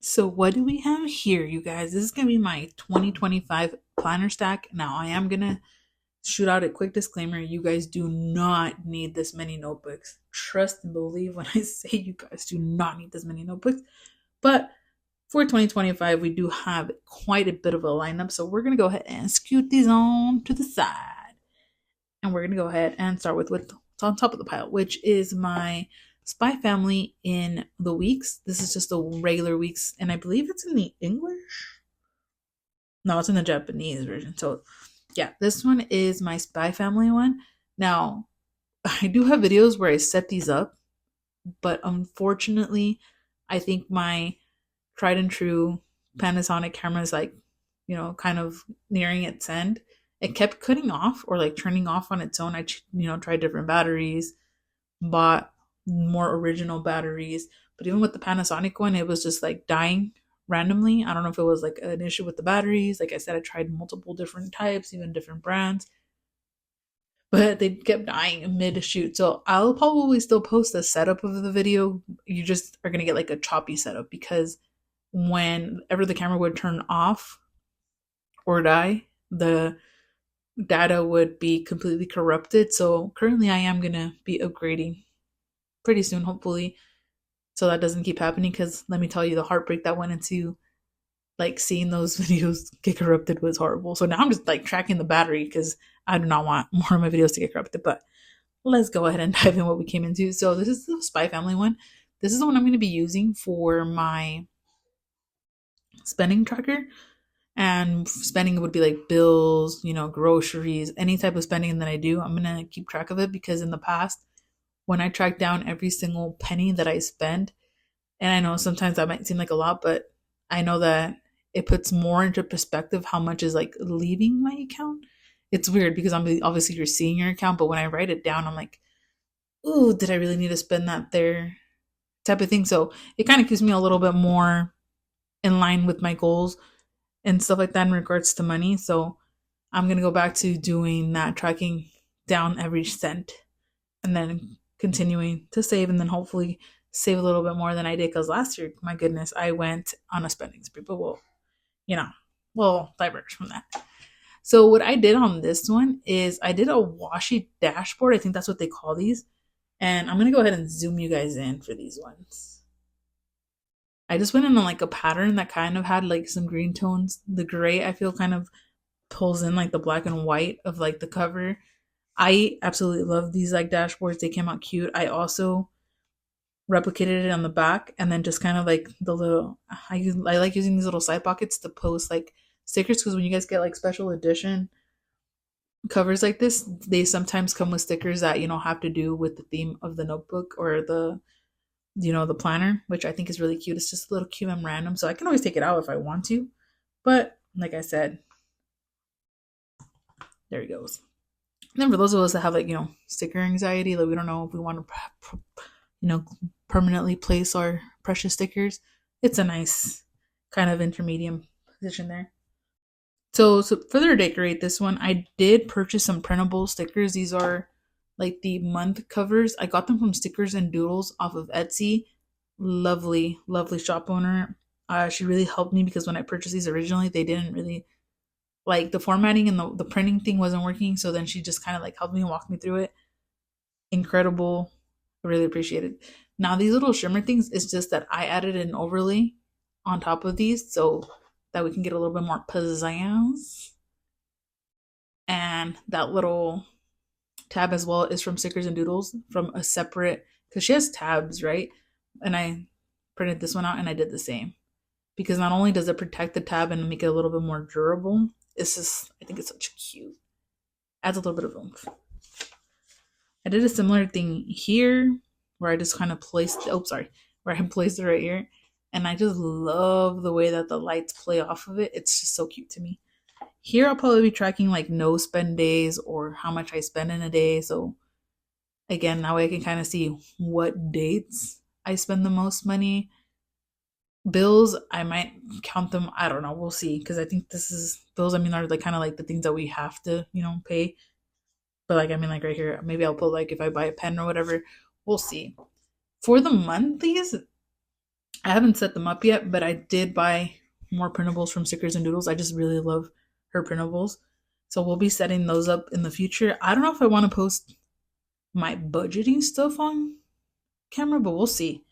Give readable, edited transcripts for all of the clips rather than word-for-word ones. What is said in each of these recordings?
So what do we have here, you guys? This is gonna be my 2025 planner stack. Now I am gonna shoot out a quick disclaimer. You guys do not need this many notebooks. Trust and believe when I say you guys do not need this many notebooks. But for 2025, we do have quite a bit of a lineup. So we're gonna go ahead and scoot these on to the side. And we're gonna go ahead and start with what's on top of the pile, which is my Spy Family in the weeks. This is just the regular weeks, and I believe it's in the English. No, it's in the Japanese version. So, yeah, this one is my Spy Family one. Now, I do have videos where I set these up, but unfortunately, I think my tried and true Panasonic camera is like, kind of nearing its end. It kept cutting off or like turning off on its own. I, tried different batteries, bought more original batteries, but even with the Panasonic one, it was just like dying randomly. I don't know if it was like an issue with the batteries. Like I said, I tried multiple different types, even different brands, but they kept dying mid shoot. So I'll probably still post the setup of the video. You just are gonna get like a choppy setup because whenever the camera would turn off or die, the data would be completely corrupted. So currently I am gonna be upgrading pretty soon, hopefully, so that doesn't keep happening. Because let me tell you, the heartbreak that went into like seeing those videos get corrupted was horrible. So now I'm just like tracking the battery because I do not want more of my videos to get corrupted. But let's go ahead and dive in what we came into. So this is the Spy Family one. This is the one I'm going to be using for my spending tracker. And spending would be like bills, groceries, any type of spending that I do. I'm going to keep track of it because in the past, when I track down every single penny that I spend, and I know sometimes that might seem like a lot, but I know that it puts more into perspective how much is like leaving my account. It's weird because obviously you're seeing your account, but when I write it down, I'm like, ooh, did I really need to spend that there? Type of thing. So it kind of keeps me a little bit more in line with my goals and stuff like that in regards to money. So I'm going to go back to doing that, tracking down every cent and then continuing to save and then hopefully save a little bit more than I did. Because last year, my goodness, I went on a spending spree, but we'll diverge from that. So what I did on this one is I did a washi dashboard. I think that's what they call these. And I'm going to go ahead and zoom you guys in for these ones. I just went in on like a pattern that kind of had like some green tones. The gray I feel kind of pulls in like the black and white of like the cover. I absolutely love these like dashboards. They came out cute. I also replicated it on the back and then just kind of like the little I like using these little side pockets to post like stickers because when you guys get like special edition covers like this, they sometimes come with stickers that have to do with the theme of the notebook or the planner, which I think is really cute. It's just a little cute and random, so I can always take it out if I want to, but like I said, there he goes. And then for those of us that have like sticker anxiety, like we don't know if we want to permanently place our precious stickers, it's a nice kind of intermediate position there. So further decorate this one, I did purchase some printable stickers. These are like the month covers. I got them from Stickers and Doodles off of Etsy. Lovely, lovely shop owner. She really helped me because when I purchased these originally, they didn't really like the formatting and the printing thing wasn't working. So then she just kind of like helped me walk me through it. Incredible. I really appreciate it. Now these little shimmer things, it's just that I added an overlay on top of these so that we can get a little bit more pizzazz. And that little tab as well is from Stickers and Doodles from a separate, because she has tabs, right? And I printed this one out and I did the same because not only does it protect the tab and make it a little bit more durable, it's just, I think it's such cute. Adds a little bit of oomph. I did a similar thing here where I just kind of placed, where I placed it right here. And I just love the way that the lights play off of it. It's just so cute to me. Here I'll probably be tracking like no spend days or how much I spend in a day. So again, that way I can kind of see what dates I spend the most money. Bills, I might count them. I don't know. We'll see. Because I think this is bills. I mean, are like kind of like the things that we have to, pay. But like, I mean, like right here, maybe I'll put like if I buy a pen or whatever. We'll see. For the monthlies, I haven't set them up yet, but I did buy more printables from Stickers and Doodles. I just really love her printables. So we'll be setting those up in the future. I don't know if I want to post my budgeting stuff on camera, but we'll see.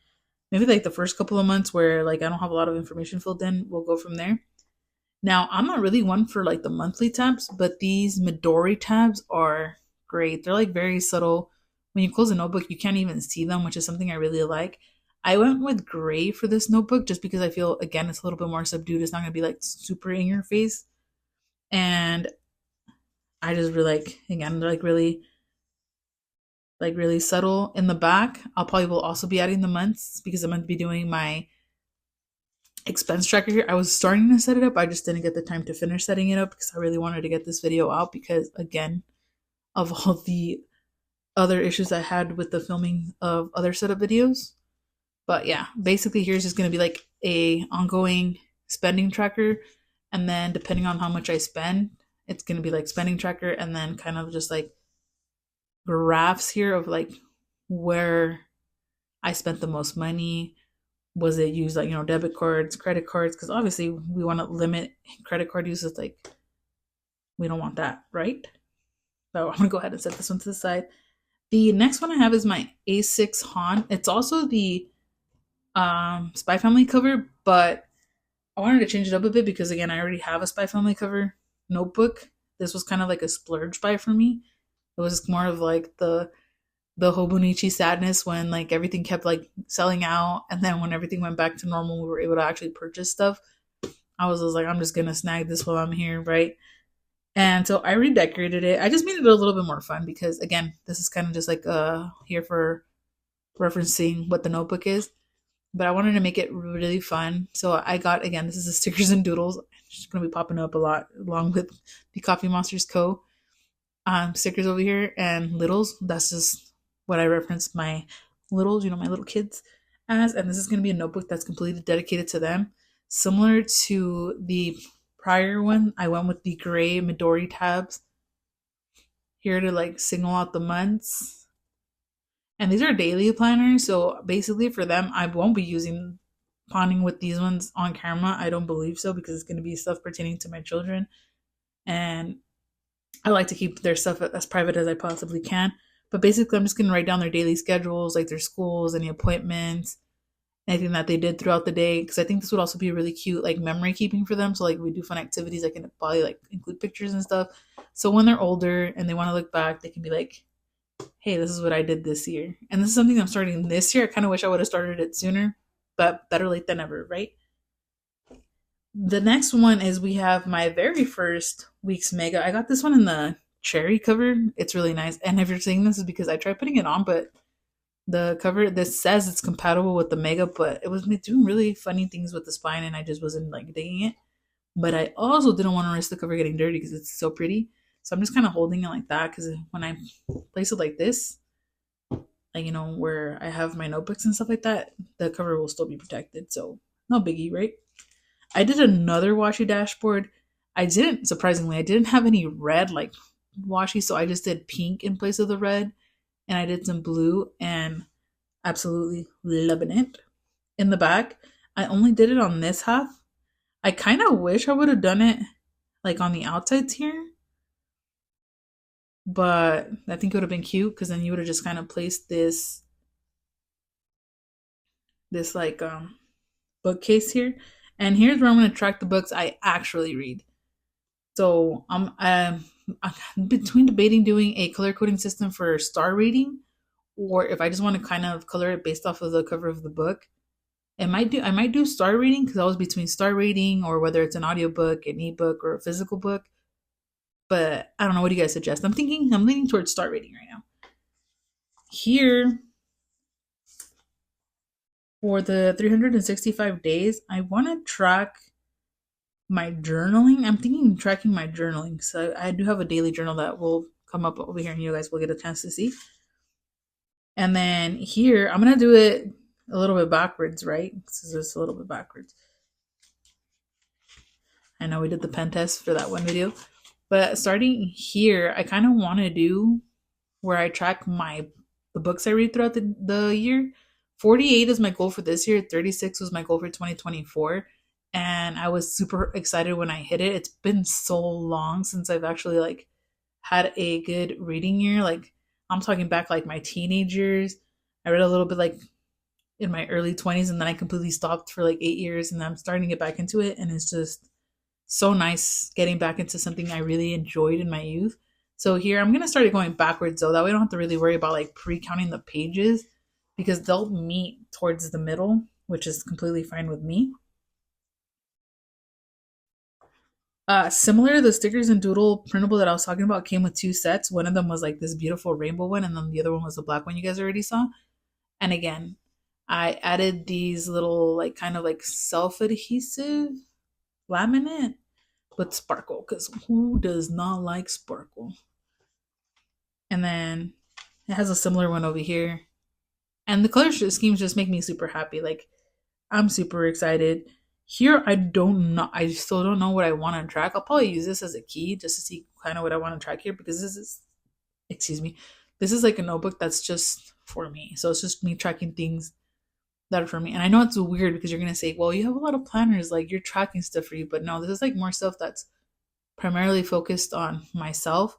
Maybe like the first couple of months where like I don't have a lot of information filled in, we'll go from there. Now, I'm not really one for like the monthly tabs, but these Midori tabs are great. They're like very subtle. When you close a notebook, you can't even see them, which is something I really like. I went with gray for this notebook just because I feel, again, it's a little bit more subdued. It's not going to be like super in your face. And I just really like, again, they're like really subtle in the back. I'll probably will also be adding the months because I'm going to be doing my expense tracker here. I was starting to set it up. I just didn't get the time to finish setting it up because I really wanted to get this video out because, again, of all the other issues I had with the filming of other setup videos. But yeah, basically here's just going to be like a ongoing spending tracker, and then depending on how much I spend, it's going to be like spending tracker, and then kind of just like graphs here of like where I spent the most money. Was it used like, debit cards, credit cards? Because obviously we want to limit credit card uses. Like, we don't want that, right? So I'm gonna go ahead and set this one to the side. The next one I have is my A6 Han. It's also the Spy Family cover, but I wanted to change it up a bit because, again, I already have a Spy Family cover notebook. This was kind of like a splurge buy for me. It was more of like the Hobonichi sadness when like everything kept like selling out, and then when everything went back to normal, we were able to actually purchase stuff. I was like, I'm just gonna snag this while I'm here, right? And so I redecorated it. I just made it a little bit more fun because, again, this is kind of just like here for referencing what the notebook is. But I wanted to make it really fun. So I got, again, this is the Stickers and Doodles. It's just gonna be popping up a lot along with the Coffee Monsterz Co. Stickers over here and littles. That's just what I reference my littles, my little kids as. And this is going to be a notebook that's completely dedicated to them. Similar to the prior one, I went with the gray Midori tabs here to like signal out the months. And these are daily planners. So basically for them, I won't be using pawning with these ones on camera. I don't believe so because it's going to be stuff pertaining to my children. And I like to keep their stuff as private as I possibly can. But basically, I'm just going to write down their daily schedules, like their schools, any appointments, anything that they did throughout the day. Because I think this would also be really cute, like memory keeping for them. So, like, we do fun activities. I can probably like include pictures and stuff. So when they're older and they want to look back, they can be like, "Hey, this is what I did this year." And this is something I'm starting this year. I kind of wish I would have started it sooner, but better late than never, right? The next one is we have my very first week's mega. I got this one in the cherry cover. It's really nice. And if you're seeing this, is because I tried putting it on, but the cover, this says it's compatible with the mega, but it was doing really funny things with the spine, and I just wasn't like digging it. But I also didn't want to risk the cover getting dirty because it's so pretty. So I'm just kind of holding it like that because when I place it like this, like, where I have my notebooks and stuff like that, the cover will still be protected. So no biggie, right? I did another washi dashboard. Surprisingly, I didn't have any red like washi, so I just did pink in place of the red, and I did some blue, and absolutely loving it. In the back, I only did it on this half. I kind of wish I would have done it like on the outsides here, but I think it would have been cute because then you would have just kind of placed this like bookcase here. And here's where I'm going to track the books I actually read. So I'm between debating doing a color coding system for star reading, or if I just want to kind of color it based off of the cover of the book. I might do star reading because I was between star reading or whether it's an audiobook, an ebook, or a physical book. But I don't know. What do you guys suggest? I'm leaning towards star reading right now. Here, for the 365 days, I want to track my journaling. I'm thinking tracking my journaling. So I do have a daily journal that will come up over here and you guys will get a chance to see. And then here, I'm going to do it a little bit backwards, right? This is just a little bit backwards. I know we did the pen test for that one video. But starting here, I kind of want to do where I track the books I read throughout the year 48 is my goal for this year. 36 was my goal for 2024. And I was super excited when I hit it. It's been so long since I've actually like had a good reading year. Like I'm talking back like my teenage years. I read a little bit like in my early 20s, and then I completely stopped for like 8 years, and I'm starting to get back into it. And it's just so nice getting back into something I really enjoyed in my youth. So here I'm gonna start going backwards though. That way I don't have to really worry about like pre-counting the pages because they'll meet towards the middle, which is completely fine with me. Similar, the stickers and doodle printable that I was talking about came with two sets. One of them was like this beautiful rainbow one, and then the other one was the black one you guys already saw. And again, I added these little like kind of like self-adhesive laminate with sparkle, because who does not like sparkle? And then it has a similar one over here. And the color schemes just make me super happy. Like I'm super excited. Here I still don't know what I want to track. I'll probably use this as a key just to see kind of what I want to track here, because this is, excuse me, this is like a notebook that's just for me. So it's just me tracking things that are for me. And I know it's weird because you're gonna say, well, you have a lot of planners, like you're tracking stuff for you, but no, this is like more stuff that's primarily focused on myself.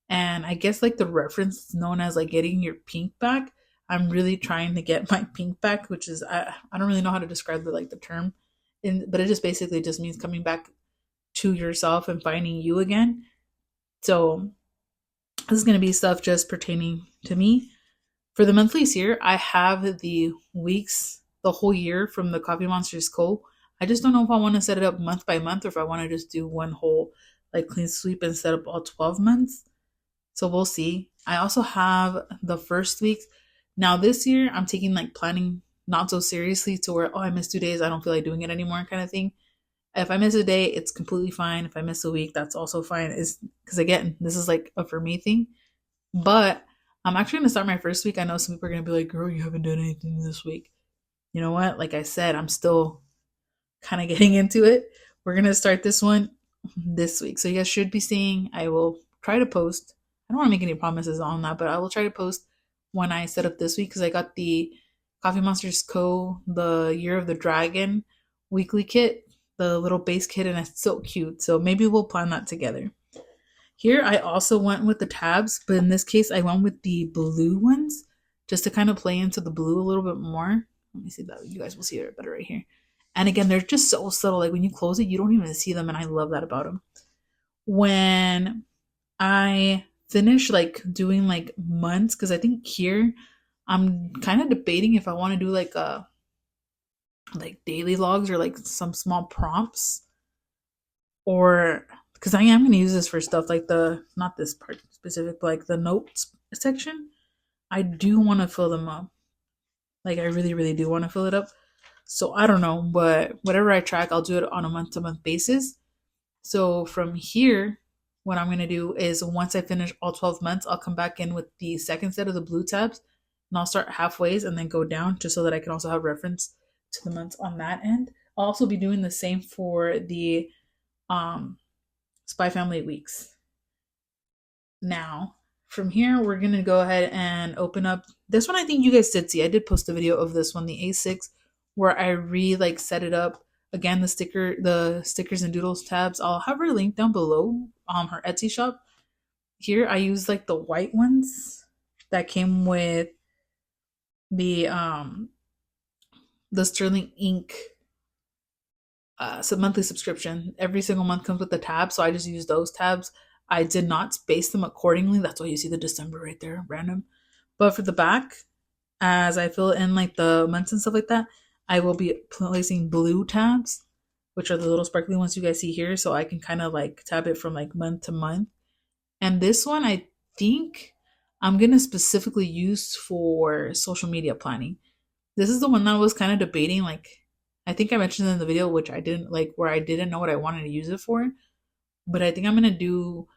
And I guess like the reference known as like getting your pink back, I'm really trying to get my pink back, which is I don't really know how to describe the term, but it just basically just means coming back to yourself and finding you again. So this is gonna be stuff just pertaining to me. For the monthlies here, I have the weeks, the whole year from the Coffee Monsterz Co. I just don't know if I want to set it up month by month or if I want to just do one whole like clean sweep and set up all 12 months. So we'll see. I also have the first week. Now this year, I'm taking like planning not so seriously to where, oh, I missed 2 days, I don't feel like doing it anymore kind of thing. If I miss a day, it's completely fine. If I miss a week, that's also fine. Is because again, this is like a for me thing. But I'm actually gonna start my first week. I know some people are gonna be like, girl, you haven't done anything this week. You know what? Like I said, I'm still kind of getting into it. We're gonna start this one this week. So you guys should be seeing, I will try to post. I don't want to make any promises on that, but I will try to post when I set up this week, because I got the Coffee Monsterz Co. the Year of the Dragon weekly kit, the little base kit, and it's so cute. So maybe we'll plan that together. Here I also went with the tabs, but in this case I went with the blue ones just to kind of play into the blue a little bit more. Let me see that. You guys will see it better right here. And again, they're just so subtle. Like when you close it, you don't even see them, and I love that about them. When I finish like doing like months, because I think here I'm kind of debating if I want to do like daily logs or like some small prompts, or because I am going to use this for stuff like the, not this part specific, but like the notes section. I do want to fill them up. Like I really, really do want to fill it up. So I don't know, but whatever I track, I'll do it on a month to month basis. So from here, what I'm going to do is once I finish all 12 months, I'll come back in with the second set of the blue tabs, and I'll start halfways and then go down just so that I can also have reference to the months on that end. I'll also be doing the same for the Spy Family weeks. Now, from here, we're going to go ahead and open up this one. I think you guys did see. I did post a video of this one, the A6, where I set it up. Again, the stickers and doodles tabs, I'll have her link down below, her Etsy shop. Here I use like the white ones that came with the Sterling ink monthly subscription. Every single month comes with the tabs, so I just use those tabs. I did not space them accordingly. That's why you see the December right there, random. But for the back, as I fill in like the months and stuff like that, I will be placing blue tabs, which are the little sparkly ones you guys see here. So I can kind of like tab it from like month to month. And this one, I think I'm going to specifically use for social media planning. This is the one that I was kind of debating. Like, I think I mentioned in the video, which I didn't like, where I didn't know what I wanted to use it for. But I think I'm going to do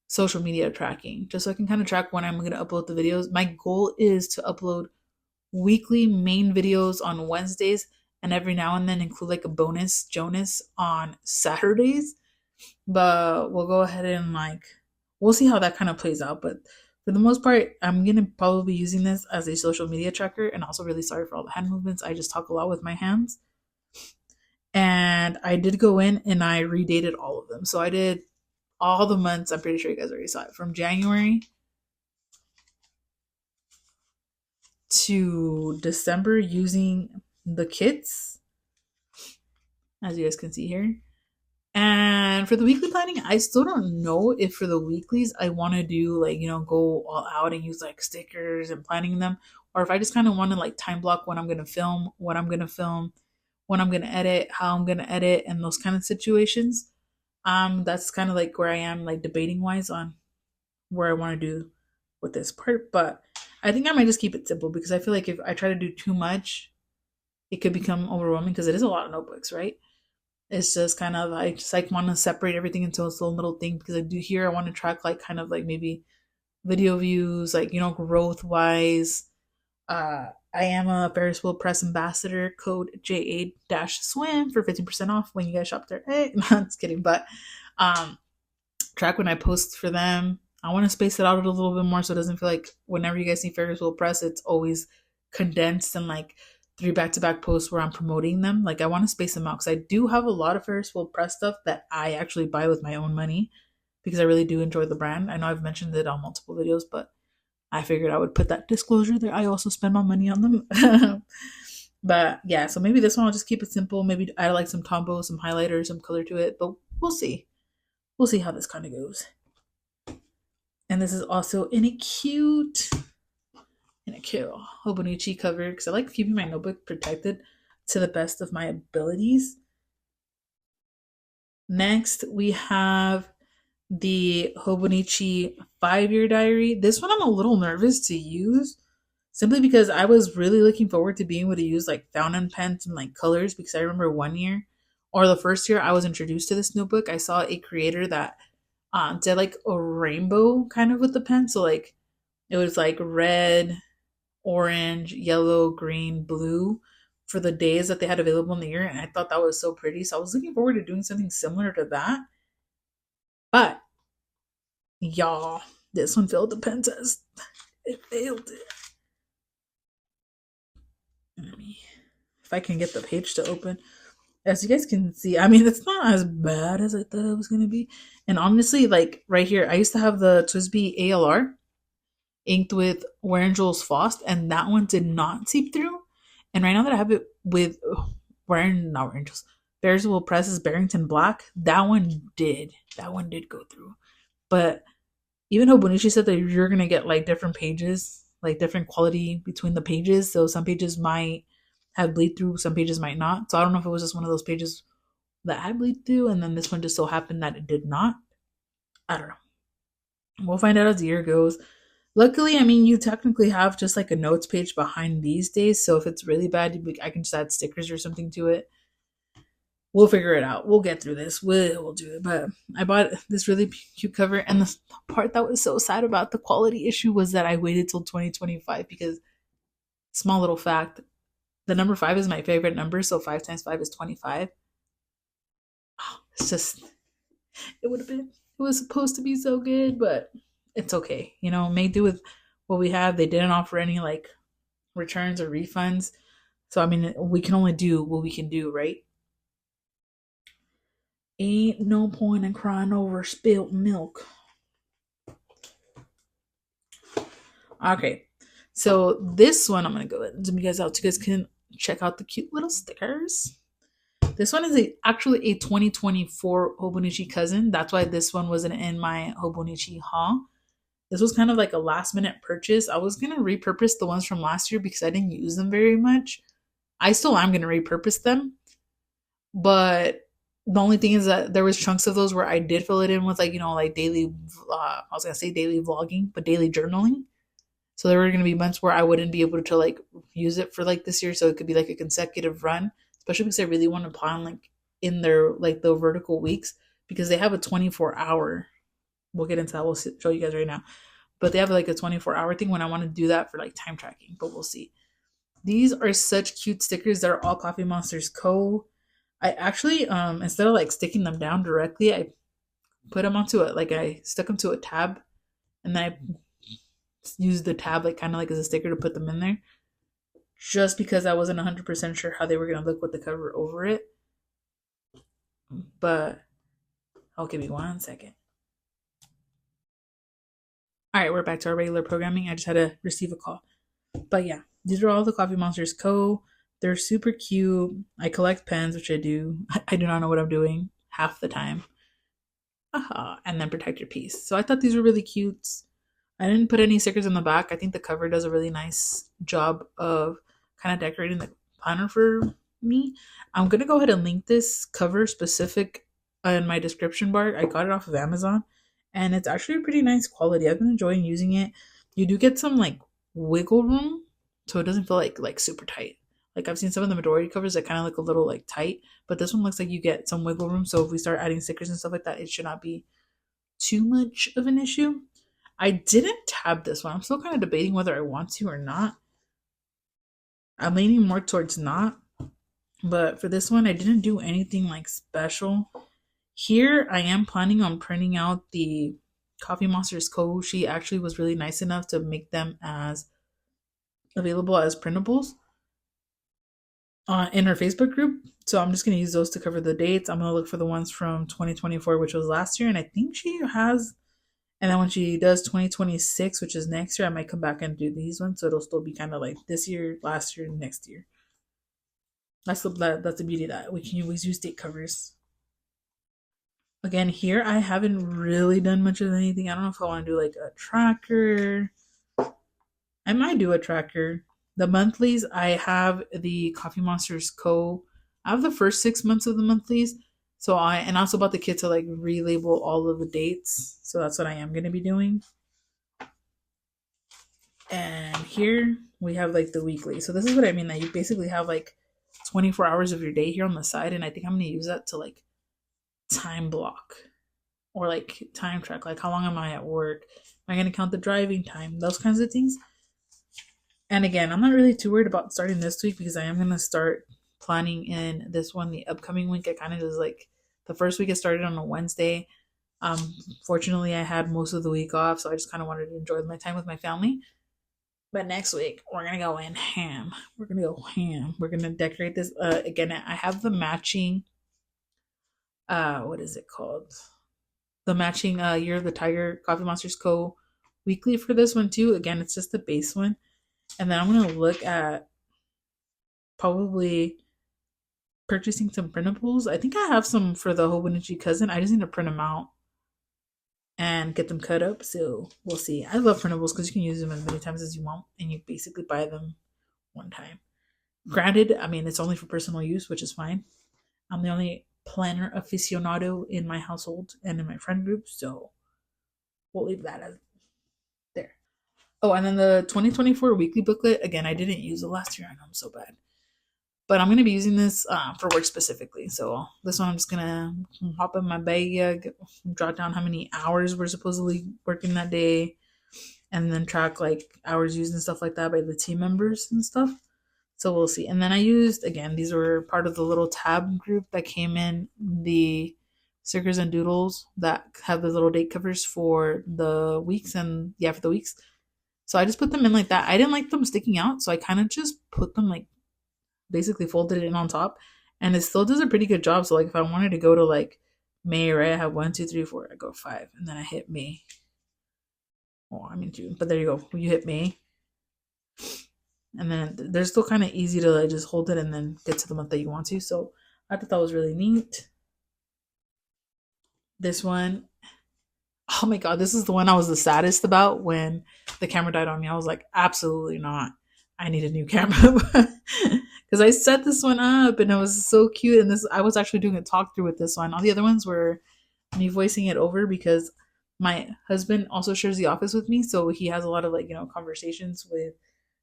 social media tracking just so I can kind of track when I'm going to upload the videos. My goal is to upload weekly main videos on Wednesdays, and every now and then include like a bonus Jonas on Saturdays. But we'll go ahead and we'll see how that kind of plays out. But For the most part, I'm going to probably be using this as a social media tracker, and also really sorry for all the hand movements. I just talk a lot with my hands. And I did go in and I redated all of them. So I did all the months. I'm pretty sure you guys already saw it, from January to December, using the kits, as you guys can see here. And for the weekly planning, I still don't know if for the weeklies I want to do like, go all out and use like stickers and planning them, or if I just kind of want to like time block when I'm going to film, what I'm going to film, when I'm going to edit, how I'm going to edit, and those kind of situations. That's kind of like where I am, like debating wise on where I want to do with this part. But I think I might just keep it simple, because I feel like if I try to do too much, it could become overwhelming, because it is a lot of notebooks, right? It's just kind of, I just like want to separate everything into its own little thing, because I do here I want to track like kind of like maybe video views, like growth wise. I am a Ferris wheel press ambassador. Code JA-swim for 15% off when you guys shop there. Hey, no, I'm just kidding. But track when I post for them. I want to space it out a little bit more, so it doesn't feel like whenever you guys see Ferris wheel press, it's always condensed and like 3 back-to-back posts where I'm promoting them. Like, I want to space them out, because I do have a lot of Ferris wheel press stuff that I actually buy with my own money, because I really do enjoy the brand. I know I've mentioned it on multiple videos, but I figured I would put that disclosure there. I also spend my money on them. But yeah, so maybe this one I'll just keep it simple. Maybe add like some tombow, some highlighter, some color to it. But we'll see. We'll see how this kind of goes. And this is also in a cute Hobonichi cover, because I like keeping my notebook protected to the best of my abilities. Next, we have the Hobonichi 5-year diary. This one I'm a little nervous to use, simply because I was really looking forward to being able to use like fountain pens and like colors, because I remember one year, or the first year I was introduced to this notebook, I saw a creator that did like a rainbow kind of with the pen. So like it was like red, orange, yellow, green, blue for the days that they had available in the year. And I thought that was so pretty. So I was looking forward to doing something similar to that. But y'all, this one failed the pen test. It failed it. If I can get the page to open. As you guys can see, I mean, it's not as bad as I thought it was going to be. And honestly, like right here, I used to have the TWSBI ALR inked with Warren Jules Faust, and that one did not seep through. And right now that I have it with not Warren Jules, Ferris Wheel Press's Barrington Black, that one did. That one did go through. But even Hobonichi said that you're going to get like different pages, like different quality between the pages. So some pages might have bleed through, some pages might not. So I don't know if it was just one of those pages that had bleed through, and then this one just so happened that it did not. I don't know. We'll find out as the year goes. Luckily, I mean, you technically have just like a notes page behind these days. So if it's really bad, I can just add stickers or something to it. We'll figure it out. We'll get through this. We'll do it. But I bought this really cute cover. And the part that was so sad about the quality issue was that I waited till 2025, because, small little fact, the number 5 is my favorite number. So 5 times 5 is 25. Oh, it's just, it was supposed to be so good, but it's okay. Make do with what we have. They didn't offer any like returns or refunds. So, I mean, we can only do what we can do, right? Ain't no point in crying over spilt milk. Okay, so this one I'm going to go ahead and zoom you guys out so you guys can check out the cute little stickers. This one is actually a 2024 Hobonichi cousin. That's why this one wasn't in my Hobonichi haul. This was kind of like a last minute purchase. I was going to repurpose the ones from last year because I didn't use them very much. I still am going to repurpose them. But the only thing is that there was chunks of those where I did fill it in with like, like daily, I was going to say daily vlogging, but daily journaling. So there were going to be months where I wouldn't be able to like use it for like this year. So it could be like a consecutive run, especially because I really want to plan like in their like the vertical weeks, because they have a 24-hour. We'll get into that. We'll show you guys right now. But they have like a 24-hour thing when I want to do that for like time tracking, but we'll see. These are such cute stickers. They're all Coffee Monsterz Co. I actually, instead of like sticking them down directly, I put them onto it. Like I stuck them to a tab, and then I use the tab like kind of like as a sticker to put them in there, just because I wasn't 100% sure how they were gonna look with the cover over it. But I'll give me 1 second. All right, we're back to our regular programming. I just had to receive a call. But yeah, these are all the Coffee Monsterz Co. They're super cute. I collect pens, which I do. I do not know what I'm doing half the time. And then protect your piece. So I thought these were really cute. I didn't put any stickers on the back. I think the cover does a really nice job of kind of decorating the planner for me. I'm going to go ahead and link this cover specific in my description bar. I got it off of Amazon and it's actually a pretty nice quality. I've been enjoying using it. You do get some like wiggle room, so it doesn't feel like super tight. Like I've seen some of the majority covers that kind of look a little like tight, but this one looks like you get some wiggle room. So if we start adding stickers and stuff like that, it should not be too much of an issue. I didn't tab this one. I'm still kind of debating whether I want to or not. I'm leaning more towards not. But for this one, I didn't do anything like special. Here, I am planning on printing out the Coffee Monsterz Co. She actually was really nice enough to make them as available as printables in her Facebook group. So I'm just going to use those to cover the dates. I'm going to look for the ones from 2024, which was last year. And I think she has. And then when she does 2026, which is next year, I might come back and do these ones. So it'll still be kind of like this year, last year, next year. That's the beauty of that. We can always use date covers. Again, here I haven't really done much of anything. I don't know if I want to do like a tracker. I might do a tracker. The monthlies, I have the Coffee Monsterz Co. I have the first 6 months of the monthlies. So I also bought the kit to like relabel all of the dates. So that's what I am gonna be doing. And here we have like the weekly. So this is what I mean, that you basically have like 24 hours of your day here on the side, and I think I'm gonna use that to like time block or like time track, like how long am I at work? Am I gonna count the driving time? Those kinds of things. And again, I'm not really too worried about starting this week because I am gonna start planning in this one the upcoming week. I kind of just like the first week I started on a Wednesday. Fortunately, I had most of the week off, so I just kind of wanted to enjoy my time with my family. But next week we're gonna go in ham. We're gonna go ham. We're gonna decorate this. Again, I have the matching. What is it called? The matching Year of the Tiger Coffee Monsterz Co. weekly for this one too. Again, it's just the base one, and then I'm gonna look at probably purchasing some printables. I think I have some for the Hobonichi cousin. I just need to print them out and get them cut up. So we'll see. I love printables because you can use them as many times as you want, and you basically buy them one time. Granted, I mean, it's only for personal use, which is fine. I'm the only planner aficionado in my household and in my friend group, so we'll leave that as there. Oh, and then the 2024 weekly booklet. Again, I didn't use it last year. I know I'm so bad. But I'm going to be using this for work specifically. So this one I'm just going to hop in my bag, jot down how many hours we're supposedly working that day, and then track like hours used and stuff like that by the team members and stuff. So we'll see. And then I used, again, these were part of the little tab group that came in the stickers and doodles that have the little date covers for the weeks and for the weeks. So I just put them in like that. I didn't like them sticking out, so I kind of just put them like basically folded it in on top, and it still does a pretty good job. So like if I wanted to go to like May, right, I have 1 2 3 4, I go 5, and then I hit May. Oh, I'm in June, but there you go. You hit May, and then they're still kind of easy to like just hold it and then get to the month that you want to. So I thought that was really neat. This one, oh my god, this is the one I was the saddest about when the camera died on me. I was like, absolutely not. I need a new camera. Because I set this one up and it was so cute. And I was actually doing a talk through with this one. All the other ones were me voicing it over because my husband also shares the office with me. So he has a lot of like, conversations with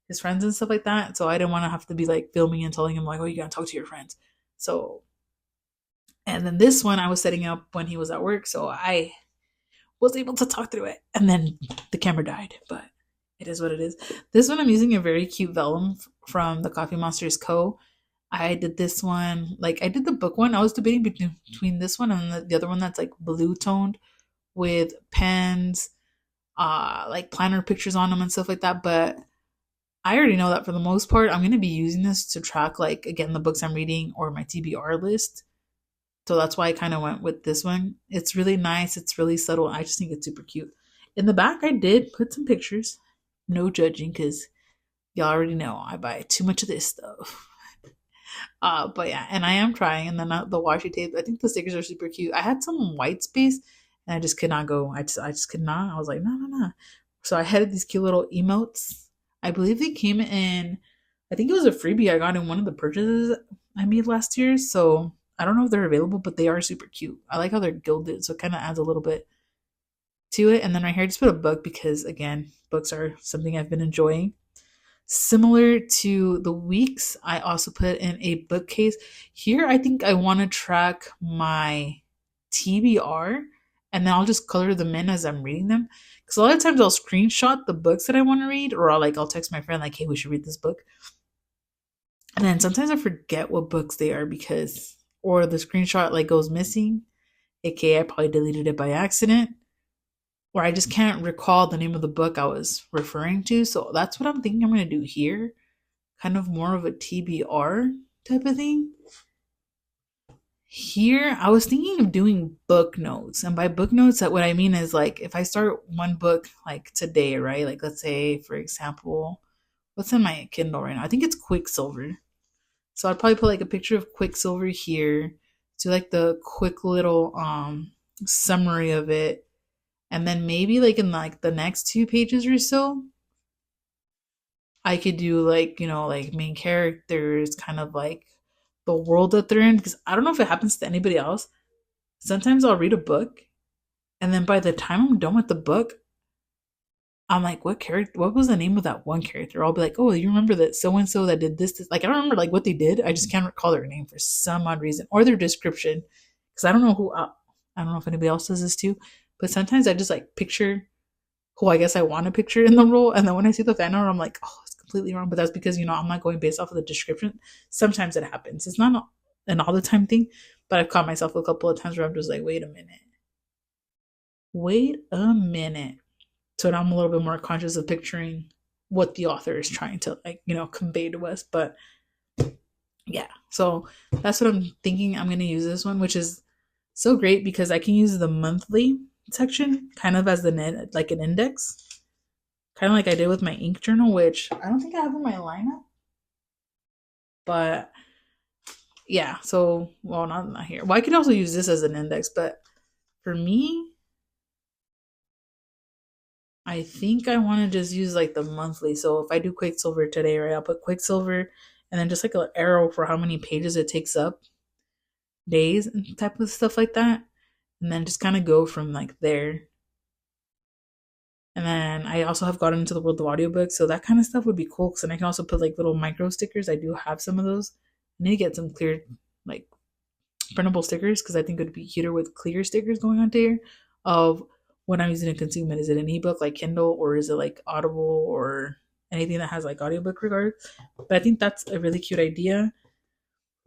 his friends and stuff like that. So I didn't want to have to be like filming and telling him like, oh, you gotta talk to your friends. So, and then this one I was setting up when he was at work. So I was able to talk through it. And then the camera died, but it is what it is. This one I'm using a very cute vellum from the Coffee Monsterz Co. I did this one, like I did the book one. I was debating between this one and the other one that's like blue toned with pens, like planner pictures on them and stuff like that. But I already know that for the most part, I'm gonna be using this to track, like, again, the books I'm reading or my TBR list. So that's why I kind of went with this one. It's really nice. It's really subtle. I just think it's super cute. In the back, I did put some pictures. No judging, because y'all already know I buy too much of this stuff. But yeah, and I am trying. And then the washi tape. I think the stickers are super cute. I had some white space, and I just could not go. I just could not. I was like, no, no, no. So I had these cute little emotes. I believe they came in. I think it was a freebie I got in one of the purchases I made last year. So I don't know if they're available, but they are super cute. I like how they're gilded, so it kind of adds a little bit to it. And then right here, I just put a book because, again, books are something I've been enjoying. Similar to the weeks, I also put in a bookcase. Here, I think I want to track my TBR, and then I'll just color them in as I'm reading them. Because a lot of times I'll screenshot the books that I want to read, or I'll text my friend like, "Hey, we should read this book." And then sometimes I forget what books they are because, or the screenshot like goes missing, aka I probably deleted it by accident, or I just can't recall the name of the book I was referring to. So that's what I'm thinking I'm going to do here. Kind of more of a TBR type of thing. Here, I was thinking of doing book notes. And by book notes, that what I mean is, like, if I start one book like today, right? Like, let's say, for example, what's in my Kindle right now? I think it's Quicksilver. So I'd probably put like a picture of Quicksilver here, do like the quick little summary of it, and then maybe like in like the next 2 pages or so, I could do like, like main characters, kind of like the world that they're in. Because I don't know if it happens to anybody else. Sometimes I'll read a book, and then by the time I'm done with the book, I'm like, what character? What was the name of that one character? I'll be like, oh, you remember that so and so that did this? Like, I don't remember like what they did. I just can't recall their name for some odd reason, or their description, because I don't know who. I don't know if anybody else does this too, but sometimes I just like picture who I guess I want to picture in the role, and then when I see the fan art, I'm like, oh, it's completely wrong. But that's because I'm not going based off of the description. Sometimes it happens. It's not an all the time thing, but I've caught myself a couple of times where I'm just like, wait a minute. So now I'm a little bit more conscious of picturing what the author is trying to, like, convey to us. But yeah, so that's what I'm thinking. I'm going to use this one, which is so great because I can use the monthly section kind of as like an index, kind of like I did with my ink journal, which I don't think I have in my lineup. But yeah, so, well, not here. Well, I could also use this as an index, but for me, I think I want to just use like the monthly. So if I do Quicksilver today, right, I'll put Quicksilver and then just like an arrow for how many pages it takes up, days and type of stuff like that. And then just kind of go from like there. And then I also have gotten into the world of audiobooks, so that kind of stuff would be cool. Because then I can also put like little micro stickers. I do have some of those. I need to get some clear, like, printable stickers because I think it would be cuter with clear stickers going onto here of what I'm using to consume it. Is it an ebook like Kindle, or is it like Audible, or anything that has like audiobook regard? But I think that's a really cute idea.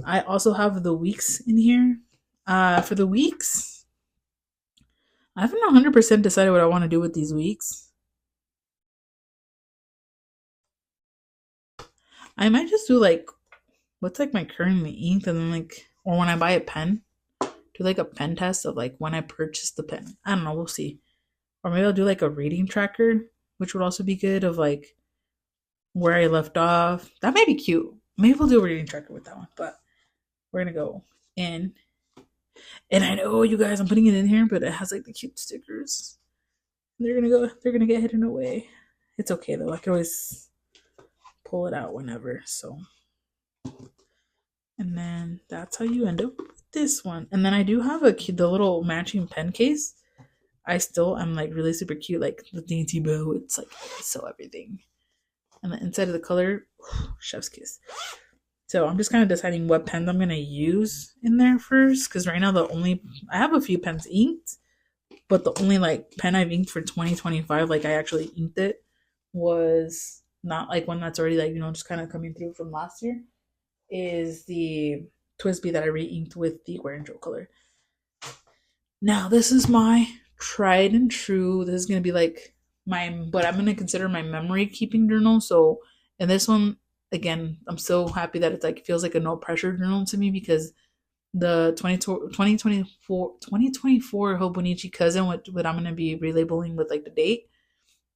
I also have the weeks in here. For the weeks, I haven't 100% decided what I want to do with these weeks. I might just do like what's like my currently inked, and then like, or when I buy a pen, do like a pen test of like when I purchased the pen. I don't know, we'll see. Or maybe I'll do like a reading tracker, which would also be good, of like where I left off. That might be cute. Maybe we'll do a reading tracker with that one, but we're gonna go in. And I know, you guys, I'm putting it in here, but it has like the cute stickers. They're gonna get hidden away. It's okay though. I can always pull it out whenever. So, and then that's how you end up with this one. And then I do have the little matching pen case. I still am like really super cute, like the dainty bow. It's like so everything. And the inside of the color, chef's kiss. So I'm just kind of deciding what pens I'm gonna use in there first, because right now I have a few pens inked, but the only like pen I've inked for 2025, like I actually inked it, was not like one that's already like just kind of coming through from last year. Is the Twisby that I re-inked with the Wear and Joe color. Now this is my tried and true. This is gonna be like what I'm gonna consider my memory keeping journal. So in this one, again, I'm so happy that it's like feels like a no pressure journal to me, because the 2024 Hobonichi cousin, what I'm gonna be relabeling with like the date,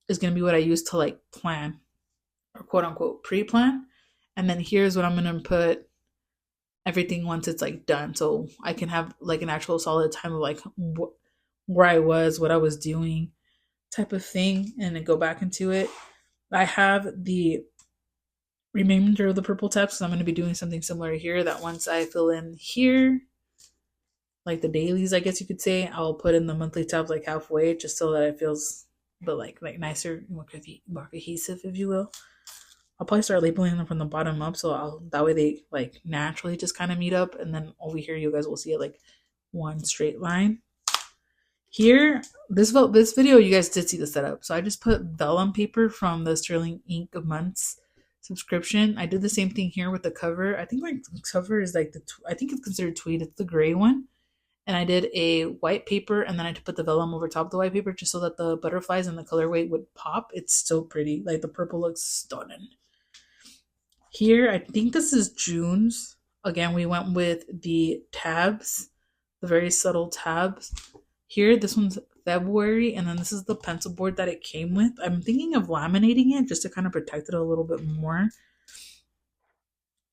is gonna be what I use to like plan, or quote unquote pre-plan. And then here's what I'm gonna put everything once it's like done, so I can have like an actual solid time of like where I was, what I was doing, type of thing, and then go back into it. I have the remainder of the purple tabs, so I'm going to be doing something similar here, that once I fill in here, like the dailies, I guess you could say, I'll put in the monthly tabs like halfway, just so that it feels but like nicer, more cohesive, if you will. I'll probably start labeling them from the bottom up, so that way they like naturally just kind of meet up, and then over here you guys will see it like one straight line. Here, this video, you guys did see the setup. So I just put vellum paper from the Sterling Ink of Months subscription. I did the same thing here with the cover. I think my cover is like I think it's considered tweed. It's the gray one. And I did a white paper, and then I put the vellum over top of the white paper just so that the butterflies and the colorway would pop. It's so pretty. Like the purple looks stunning. Here, I think this is June's. Again, we went with the tabs, the very subtle tabs. Here, this one's February, and then this is the pencil board that it came with. I'm thinking of laminating it just to kind of protect it a little bit more.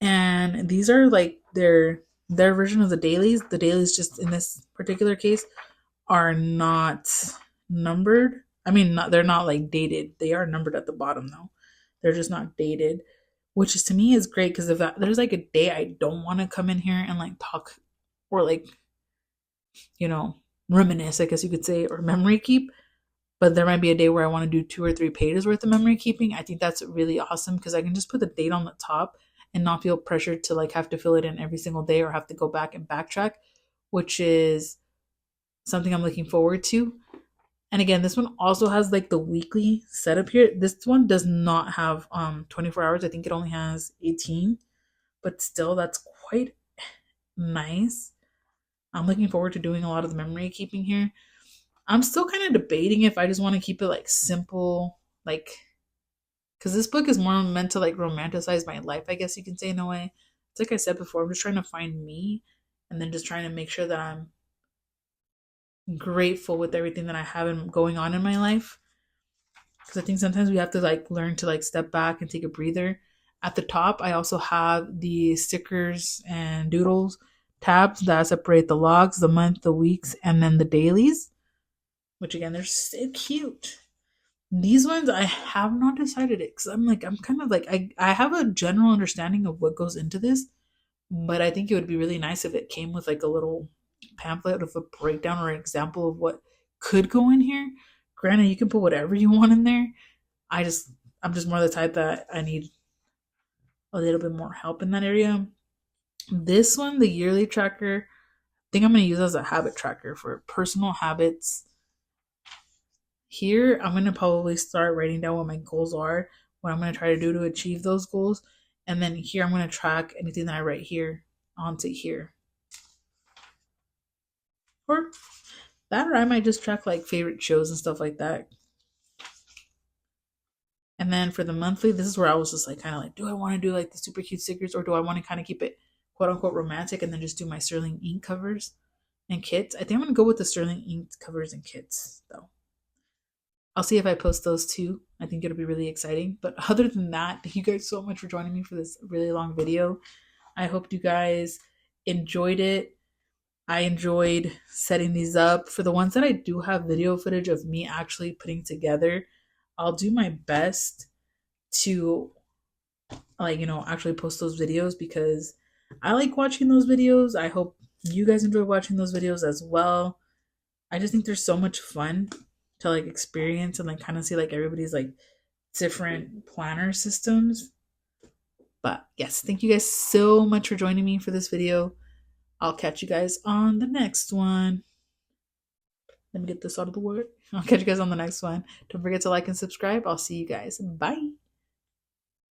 And these are like their version of the dailies. The dailies, just in this particular case, are not numbered. I mean, they're not like dated. They are numbered at the bottom though. They're just not dated, which is to me is great, because if there's like a day I don't want to come in here and like talk or like, reminisce, I guess you could say, or memory keep, but there might be a day where I want to do 2 or 3 pages worth of memory keeping. I think that's really awesome, because I can just put the date on the top and not feel pressured to like have to fill it in every single day or have to go back and backtrack, which is something I'm looking forward to. And again, this one also has like the weekly setup here. This one does not have 24 hours. I think it only has 18, but still that's quite nice. I'm looking forward to doing a lot of the memory keeping here. I'm still kind of debating if I just want to keep it like simple, like, because this book is more meant to like romanticize my life, I guess you can say, in a way. It's like I said before, I'm just trying to find me, and then just trying to make sure that I'm grateful with everything that I have going on in my life. Because I think sometimes we have to like learn to like step back and take a breather. At the top, I also have the stickers and doodles tabs that separate the logs, the month, the weeks, and then the dailies, which again, they're so cute. These ones I have not decided it, because I'm kind of like, I have a general understanding of what goes into this, but I think it would be really nice if it came with like a little pamphlet of a breakdown or an example of what could go in here. Granted, you can put whatever you want in there. I'm just more the type that I need a little bit more help in that area. This one, the yearly tracker, I think I'm going to use as a habit tracker for personal habits. Here, I'm going to probably start writing down what my goals are, what I'm going to try to do to achieve those goals. And then here, I'm going to track anything that I write here onto here. Or that, or I might just track like favorite shows and stuff like that. And then for the monthly, this is where I was just like kind of like, do I want to do like the super cute stickers, or do I want to kind of keep it quote unquote romantic and then just do my Sterling Ink covers and kits? I think I'm going to go with the Sterling Ink covers and kits though. I'll see if I post those too. I think it'll be really exciting. But other than that, thank you guys so much for joining me for this really long video. I hope you guys enjoyed it. I enjoyed setting these up. For the ones that I do have video footage of me actually putting together, I'll do my best to actually post those videos, because I like watching those videos. I hope you guys enjoy watching those videos as well. I just think they're so much fun to like experience and like kind of see like everybody's like different planner systems. But yes, thank you guys so much for joining me for this video. I'll catch you guys on the next one. Let me get this out of the way. I'll catch you guys on the next one. Don't forget to like and subscribe. I'll see you guys. Bye.